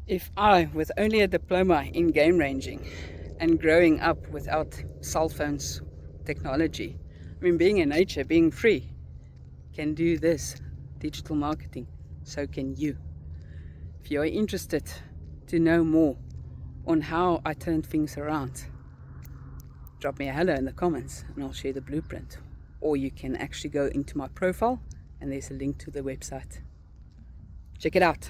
If I, with only a diploma in game ranging and growing up without cell phones technology, being in nature, being free, can do this digital marketing, so can you. If you're interested to know more on how I turn things around, drop me a hello in the comments and I'll share the blueprint. Or you can actually go into my profile and there's a link to the website. Check it out.